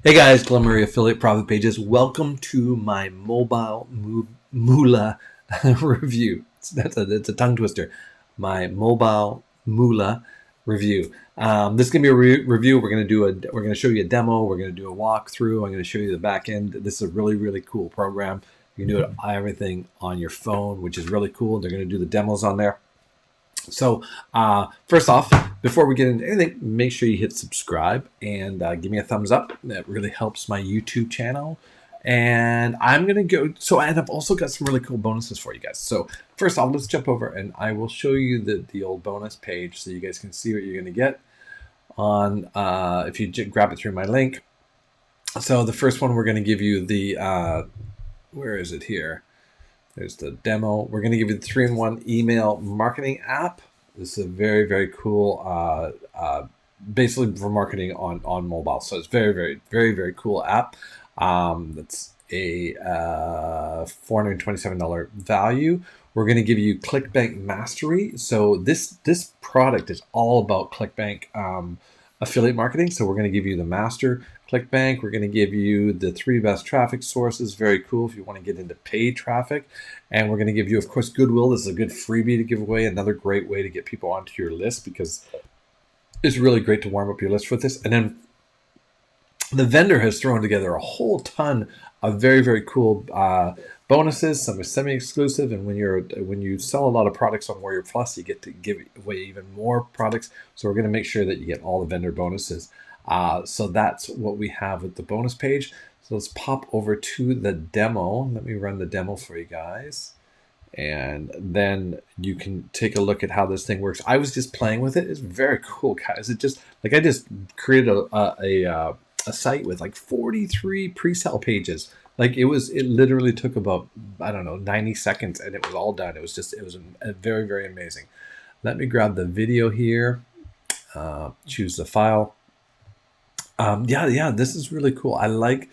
Hey guys, Glen Affiliate Profit Pages. Welcome to my Moolah review. It's a tongue twister. My Mobile Moolah review. This is gonna be a review. We're gonna show you a demo. We're gonna do a walkthrough. I'm gonna show you the back end. This is a really cool program. You can do everything on your phone, which is really cool. They're gonna do the demos on there. So first off, before we get into anything, make sure you hit subscribe and give me a thumbs up. That really helps my YouTube channel. And I'm going to go. And I've also got some really cool bonuses for you guys. So first off, let's jump over and I will show you the old bonus page so you guys can see what you're going to get on if you grab it through my link. So the first one, we're going to give you the, where is it here? There's the demo. We're going to give you the 3-in-1 email marketing app. This is a very cool, basically for marketing on mobile. So it's very cool app. That's a $427 value. We're going to give you ClickBank Mastery. So this product is all about ClickBank affiliate marketing. So we're going to give you the master ClickBank. We're going to give you the 3 best traffic sources. Very cool if you want to get into paid traffic. And we're going to give you, of course, Goodwill. This is a good freebie to give away. Another great way to get people onto your list because it's really great to warm up your list with this. And then the vendor has thrown together a whole ton of very cool bonuses. Some are semi-exclusive, and when you sell a lot of products on Warrior Plus, you get to give away even more products. So we're going to make sure that you get all the vendor bonuses. So that's what we have at the bonus page. So let's pop over to the demo. Let me run the demo for you guys. And then you can take a look at how this thing works. I was just playing with it. It's very cool, guys. It just, like, I just created a site with like 43 pre-sale pages. Like it literally took about, I don't know, 90 seconds and it was all done. It was a very amazing. Let me grab the video here, choose the file. Yeah, this is really cool. I like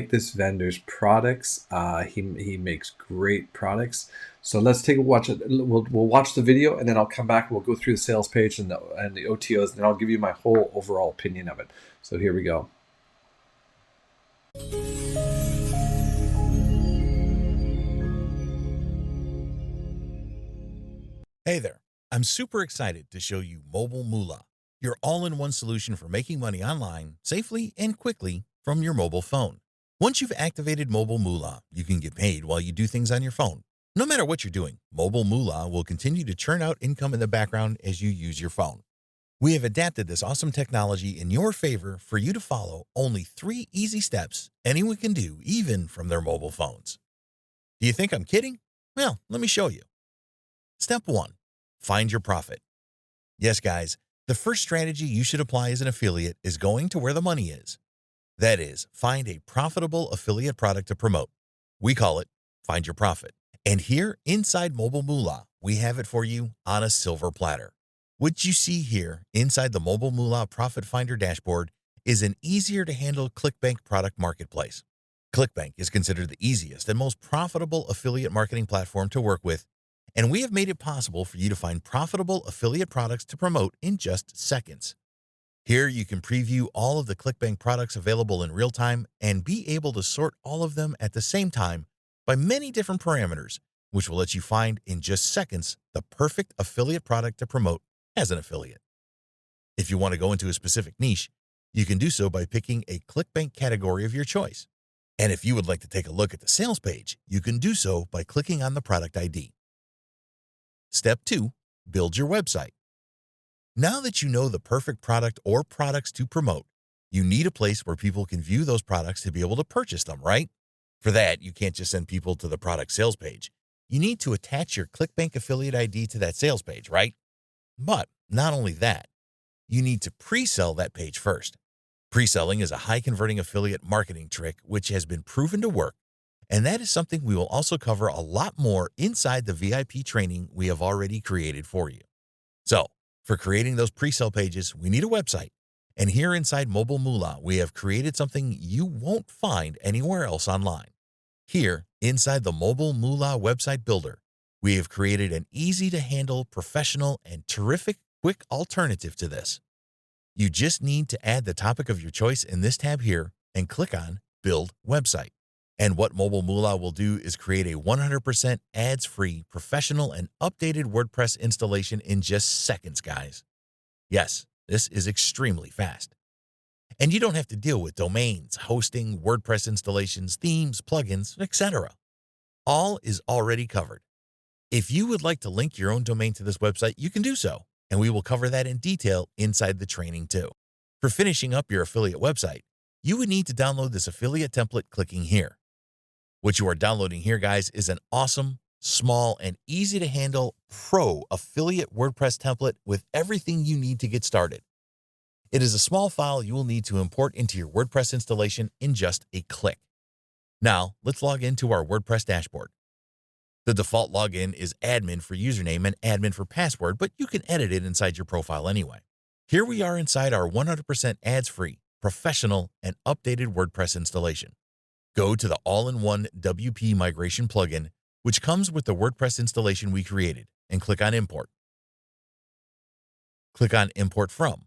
this vendor's products. He makes great products. So let's take a watch. We'll watch the video and then I'll come back. We'll go through the sales page and the OTOs, and then I'll give you my whole overall opinion of it. So here we go. Hey there, I'm super excited to show you Mobile Moolah, your all-in-one solution for making money online safely and quickly from your mobile phone. Once you've activated Mobile Moolah, you can get paid while you do things on your phone. No matter what you're doing, Mobile Moolah will continue to churn out income in the background as you use your phone. We have adapted this awesome technology in your favor for you to follow only 3 easy steps anyone can do even from their mobile phones. Do you think I'm kidding? Well, let me show you. Step 1. Find your profit. Yes, guys, the first strategy you should apply as an affiliate is going to where the money is. That is, find a profitable affiliate product to promote. We call it Find Your Profit. And here inside Mobile Moolah, we have it for you on a silver platter. What you see here inside the Mobile Moolah Profit Finder dashboard is an easier to handle ClickBank product marketplace. ClickBank is considered the easiest and most profitable affiliate marketing platform to work with, and we have made it possible for you to find profitable affiliate products to promote in just seconds. Here you can preview all of the ClickBank products available in real time and be able to sort all of them at the same time by many different parameters, which will let you find in just seconds the perfect affiliate product to promote as an affiliate. If you want to go into a specific niche, you can do so by picking a ClickBank category of your choice. And if you would like to take a look at the sales page, you can do so by clicking on the product ID. Step 2, build your website. Now that you know the perfect product or products to promote, you need a place where people can view those products to be able to purchase them, right? For that, you can't just send people to the product sales page. You need to attach your ClickBank affiliate ID to that sales page, right? But not only that, you need to pre-sell that page first. Pre-selling is a high-converting affiliate marketing trick which has been proven to work, and that is something we will also cover a lot more inside the VIP training we have already created for you. So, for creating those pre-sale pages, we need a website. And here inside Mobile Moolah, we have created something you won't find anywhere else online. Here, inside the Mobile Moolah website builder, we have created an easy-to-handle, professional, and terrific quick alternative to this. You just need to add the topic of your choice in this tab here and click on Build Website. And what Mobile Moolah will do is create a 100% ads-free, professional, and updated WordPress installation in just seconds, guys. Yes, this is extremely fast. And you don't have to deal with domains, hosting, WordPress installations, themes, plugins, etc. All is already covered. If you would like to link your own domain to this website, you can do so, and we will cover that in detail inside the training too. For finishing up your affiliate website, you would need to download this affiliate template clicking here. What you are downloading here, guys, is an awesome, small, and easy to handle pro affiliate WordPress template with everything you need to get started. It is a small file you will need to import into your WordPress installation in just a click. Now, let's log into our WordPress dashboard. The default login is admin for username and admin for password, but you can edit it inside your profile anyway. Here we are inside our 100% ads-free, professional, and updated WordPress installation. Go to the all-in-one WP migration plugin, which comes with the WordPress installation we created, and click on Import. Click on Import From.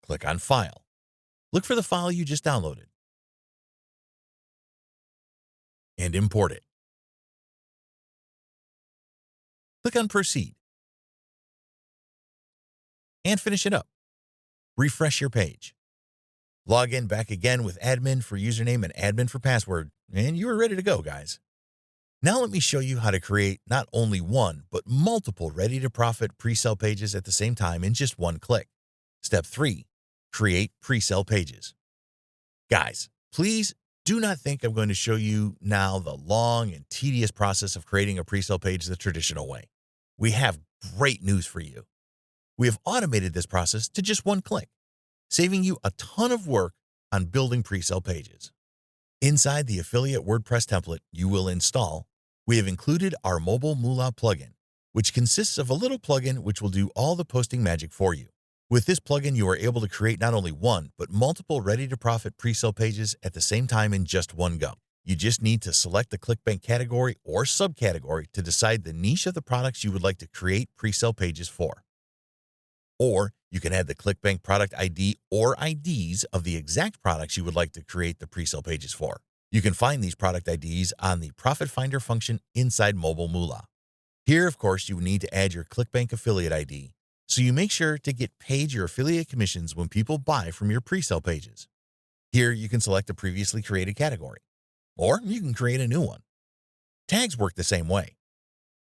Click on File. Look for the file you just downloaded and import it. Click on Proceed and finish it up. Refresh your page. Log in back again with admin for username and admin for password, and you are ready to go, guys. Now let me show you how to create not only one, but multiple ready-to-profit pre-sale pages at the same time in just one click. Step 3, create pre-sale pages. Guys, please do not think I'm going to show you now the long and tedious process of creating a pre-sale page the traditional way. We have great news for you. We have automated this process to just one click, saving you a ton of work on building pre-sale pages. Inside the affiliate WordPress template you will install, we have included our Mobile Moolah plugin, which consists of a little plugin which will do all the posting magic for you. With this plugin, you are able to create not only one, but multiple ready-to-profit pre-sale pages at the same time in just one go. You just need to select the ClickBank category or subcategory to decide the niche of the products you would like to create pre-sale pages for. Or you can add the ClickBank product ID or IDs of the exact products you would like to create the pre-sale pages for. You can find these product IDs on the Profit Finder function inside Mobile Moolah. Here, of course, you need to add your ClickBank affiliate ID, so you make sure to get paid your affiliate commissions when people buy from your pre-sale pages. Here, you can select a previously created category, or you can create a new one. Tags work the same way.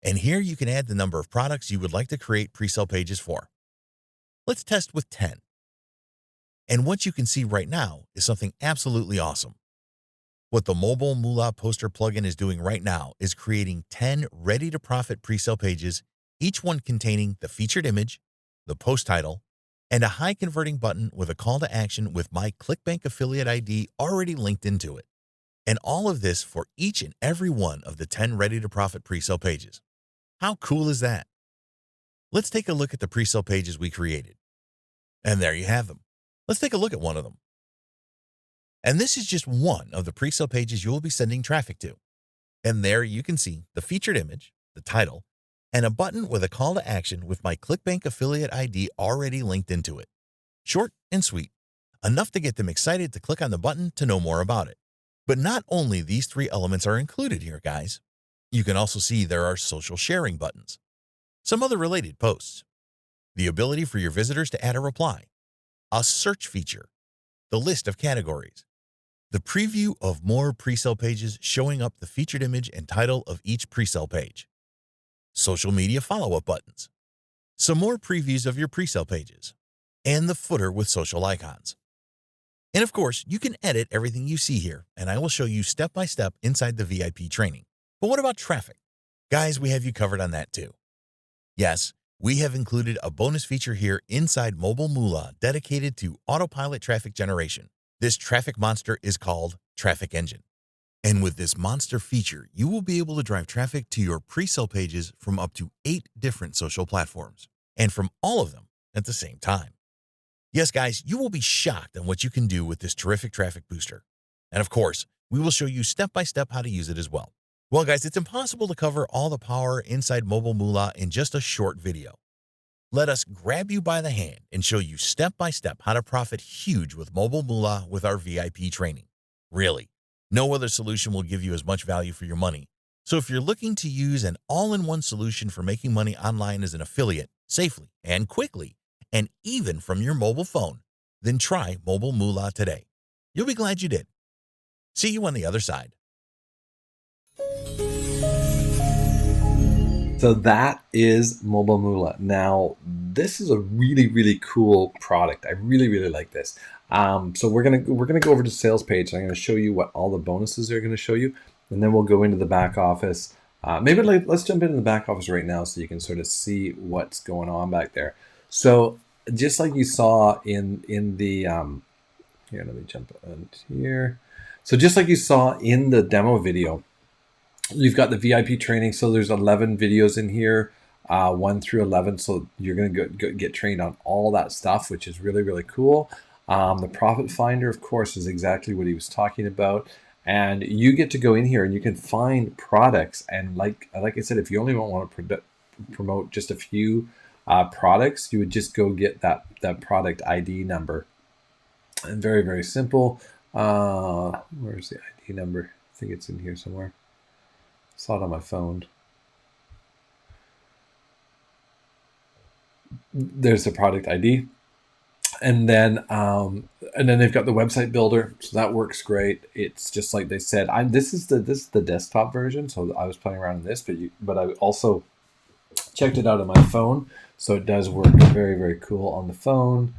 And here you can add the number of products you would like to create pre-sale pages for. Let's test with 10. And what you can see right now is something absolutely awesome. What the Mobile Moolah Poster plugin is doing right now is creating 10 ready-to-profit pre-sale pages, each one containing the featured image, the post title, and a high-converting button with a call to action with my ClickBank affiliate ID already linked into it. And all of this for each and every one of the 10 ready-to-profit pre-sale pages. How cool is that? Let's take a look at the pre-sale pages we created. And there you have them. Let's take a look at one of them. And this is just one of the pre-sale pages you will be sending traffic to. And there you can see the featured image, the title, and a button with a call to action with my ClickBank affiliate ID already linked into it. Short and sweet, enough to get them excited to click on the button to know more about it. But not only these 3 elements are included here, guys. You can also see there are social sharing buttons, some other related posts, the ability for your visitors to add a reply, a search feature, the list of categories, the preview of more pre-sale pages showing up the featured image and title of each pre-sale page, social media follow-up buttons, some more previews of your pre-sale pages, and the footer with social icons. And of course, you can edit everything you see here, and I will show you step by step inside the VIP training. But what about traffic? Guys, we have you covered on that too. Yes, we have included a bonus feature here inside Mobile Moolah dedicated to autopilot traffic generation. This traffic monster is called Traffic Engine. And with this monster feature, you will be able to drive traffic to your pre-sale pages from up to 8 different social platforms, and from all of them at the same time. Yes, guys, you will be shocked on what you can do with this terrific traffic booster. And of course, we will show you step by step how to use it as well. Well, guys, it's impossible to cover all the power inside Mobile Moolah in just a short video. Let us grab you by the hand and show you step by step how to profit huge with Mobile Moolah with our VIP training. Really, no other solution will give you as much value for your money. So if you're looking to use an all-in-one solution for making money online as an affiliate safely and quickly, and even from your mobile phone, then try Mobile Moolah today. You'll be glad you did. See you on the other side. So that is Mobile Moolah. Now, this is a really, really cool product. I really, really like this. So we're gonna go over to the sales page. And I'm gonna show you what all the bonuses are gonna show you, and then we'll go into the back office. Maybe let's jump into the back office right now so you can sort of see what's going on back there. So just like you saw in the here, let me jump in here. So just like you saw in the demo video, you've got the VIP training. So there's 11 videos in here, 1 through 11. So you're going to get trained on all that stuff, which is really, really cool. The profit finder, of course, is exactly what he was talking about. And you get to go in here and you can find products. And like I said, if you only want to promote just a few products, you would just go get that product ID number. And very, very simple. Where's the ID number? I think it's in here somewhere. Saw it on my phone. There's the product ID, and then they've got the website builder, so that works great. It's just like they said. This is the desktop version, so I was playing around in this, but I also checked it out on my phone, so it does work very, very cool on the phone.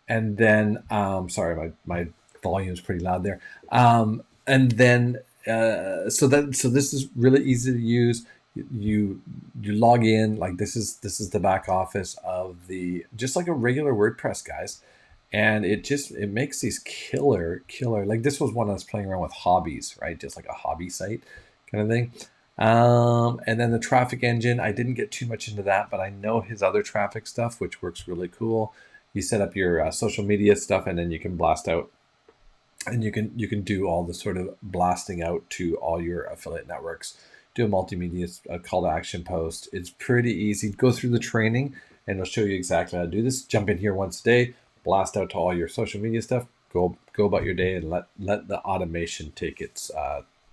And then sorry, my volume is pretty loud there. And then so this is really easy to use. You log in, like this is the back office of just like a regular WordPress, guys, and it makes these killer, like this was one I was playing around with hobbies, right? Just like a hobby site kind of thing. And then the traffic engine, I didn't get too much into that, but I know his other traffic stuff, which works really cool. You set up your social media stuff, and then you can blast out, and you can do all the sort of blasting out to all your affiliate networks. Do a multimedia call to action post. It's pretty easy. Go through the training, and it'll show you exactly how to do this. Jump in here once a day, blast out to all your social media stuff. Go about your day, and let the automation take its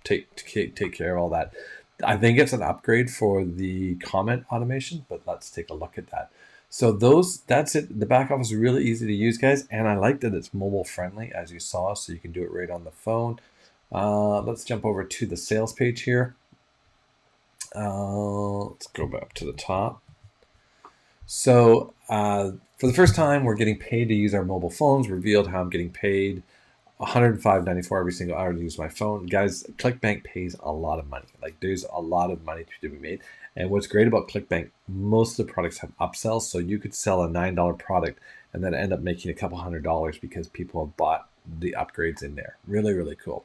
take care of all that. I think it's an upgrade for the comment automation, but let's take a look at that. So that's it. The back office is really easy to use, guys, and I like that it's mobile friendly, as you saw, so you can do it right on the phone. Let's jump over to the sales page here. Let's go back to the top. So for the first time, we're getting paid to use our mobile phones. Revealed how I'm getting paid. $105.94 every single hour to use my phone. Guys, ClickBank pays a lot of money. Like there's a lot of money to be made. And what's great about ClickBank, most of the products have upsells. So you could sell a $9 product and then end up making a couple $100 because people have bought the upgrades in there. Really, really cool.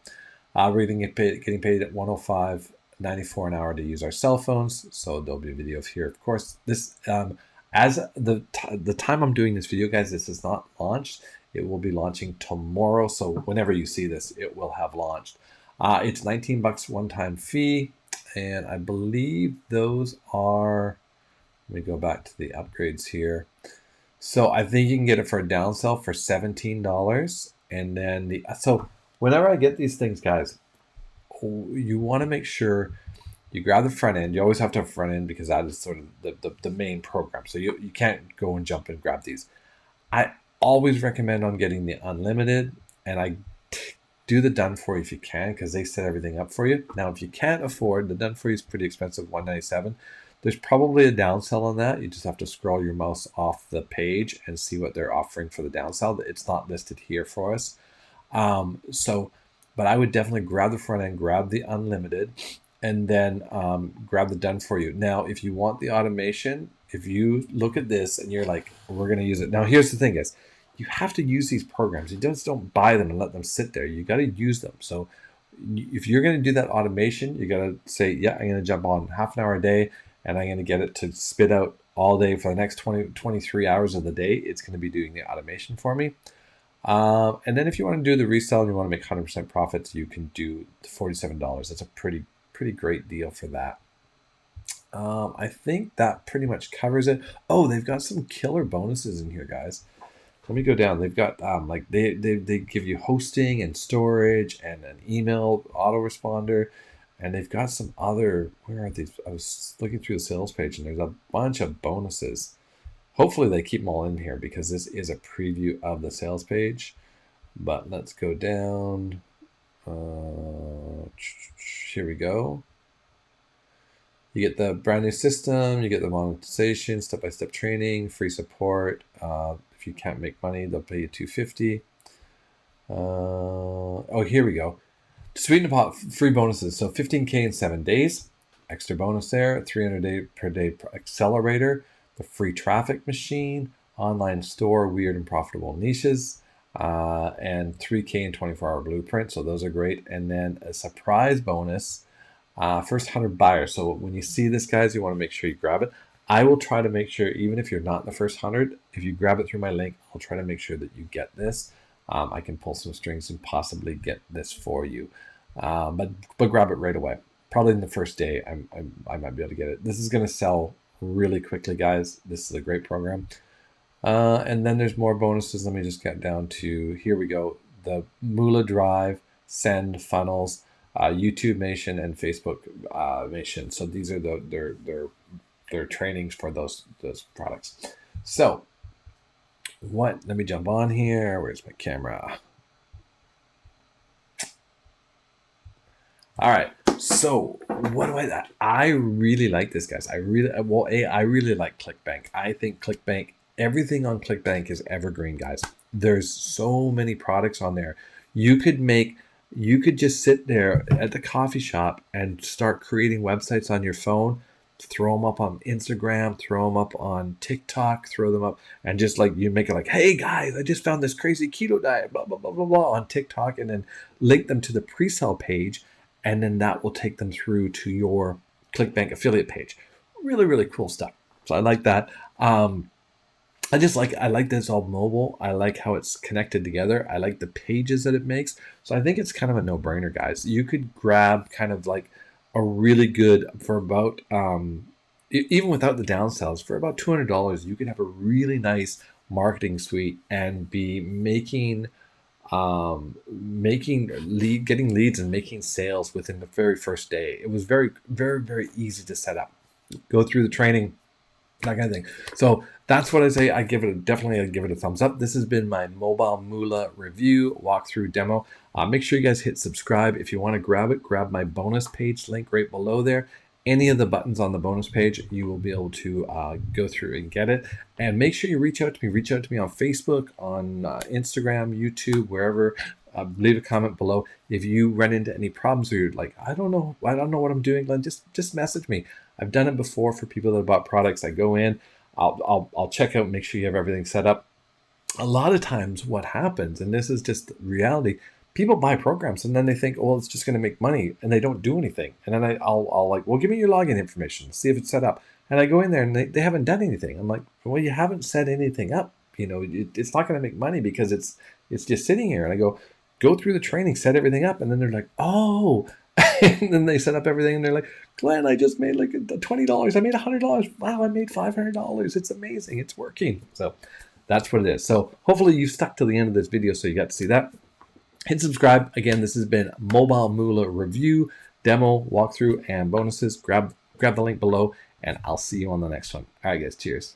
We're getting paid at $105.94 an hour to use our cell phones. So there'll be a video here. Of course, this as the time I'm doing this video, guys, this is not launched. It will be launching tomorrow. So whenever you see this, it will have launched. It's $19 one-time fee. And I believe those are, let me go back to the upgrades here. So I think you can get it for a downsell for $17. And then so whenever I get these things, guys, you want to make sure you grab the front end. You always have to have front end because that is sort of the main program. So you can't go and jump and grab these. I always recommend on getting the unlimited, and I do the done for you if you can, because they set everything up for you. Now, if you can't afford, the done for you is pretty expensive, $197. There's probably a downsell on that. You just have to scroll your mouse off the page and see what they're offering for the downsell. It's not listed here for us. But I would definitely grab the front end, grab the unlimited, and then grab the done for you. Now, if you want the automation, if you look at this and you're like, we're going to use it. Now, here's the thing, guys. You have to use these programs. You just don't buy them and let them sit there. You got to use them. So if you're going to do that automation, you got to say, yeah, I'm going to jump on half an hour a day, and I'm going to get it to spit out all day for the next 23 hours of the day. It's going to be doing the automation for me. And then if you want to do the resell and you want to make 100% profits, you can do $47. That's a pretty great deal for that. I think that pretty much covers it. Oh, they've got some killer bonuses in here, guys. Let me go down. They've got like they give you hosting and storage and an email autoresponder, and they've got some other. Where are these? I was looking through the sales page, and there's a bunch of bonuses. Hopefully, they keep them all in here because this is a preview of the sales page. But let's go down. Here we go. You get the brand new system, you get the monetization, step-by-step training, free support. If you can't make money, they'll pay you $250. Oh, here we go. To sweeten the pot, free bonuses. So 15K in 7 days. Extra bonus there. 300 per day accelerator. The free traffic machine. Online store, weird and profitable niches. And 3K in 24-hour blueprint. So those are great. And then a surprise bonus. First 100 buyers. So when you see this, guys, you want to make sure you grab it. I will try to make sure, even if you're not in the first 100, if you grab it through my link, I'll try to make sure that you get this. I can pull some strings and possibly get this for you. But grab it right away. Probably in the first day, I might be able to get it. This is going to sell really quickly, guys. This is a great program. And then there's more bonuses. Let me just get down to, here we go. The Moolah Drive, Send, Funnels, YouTube Nation, and Facebook Nation. So these are their trainings for those products. So let me jump on here. Where's my camera? All right. So what do I really like this, guys. I really like ClickBank. I think ClickBank, everything on ClickBank is evergreen, guys. There's so many products on there. You could just sit there at the coffee shop and start creating websites on your phone, throw them up on Instagram, throw them up on TikTok, throw them up, and just like you make it like, hey guys, I just found this crazy keto diet, blah, blah, blah, blah, blah, on TikTok, and then link them to the pre-sale page, and then that will take them through to your ClickBank affiliate page. Really, really cool stuff. So I like that. I like that it's all mobile. I like how it's connected together. I like the pages that it makes. So I think it's kind of a no-brainer, guys. You could grab kind of like a really good, for about even without the downsells, for about $200, you could have a really nice marketing suite and be getting leads and making sales within the very first day. It was very, very, very easy to set up. Go through the training, that kind of thing. So that's what I say. I give it a thumbs up. This has been my Mobile Moolah review, walkthrough demo. Make sure you guys hit subscribe. If you want to grab it, grab my bonus page link right below there. Any of the buttons on the bonus page, you will be able to go through and get it. And make sure you reach out to me. Reach out to me on Facebook, on Instagram, YouTube, wherever. Leave a comment below. If you run into any problems or you're like, I don't know what I'm doing, Glenn, just message me. I've done it before for people that bought products. I go in, I'll check out, make sure you have everything set up. A lot of times what happens, and this is just reality, people buy programs and then they think, well, it's just going to make money, and they don't do anything. And then I'll like, well, give me your login information, see if it's set up. And I go in there and they haven't done anything. I'm like, well, you haven't set anything up. It's not going to make money because it's just sitting here. And I go through the training, set everything up. And then they're like, oh, and then they set up everything and they're like, Glenn, I just made like $20. I made $100. Wow, I made $500. It's amazing. It's working. So that's what it is. So hopefully you stuck to the end of this video so you got to see that. Hit subscribe. Again, this has been Mobile Moolah review, demo, walkthrough, and bonuses. Grab the link below, and I'll see you on the next one. All right, guys. Cheers.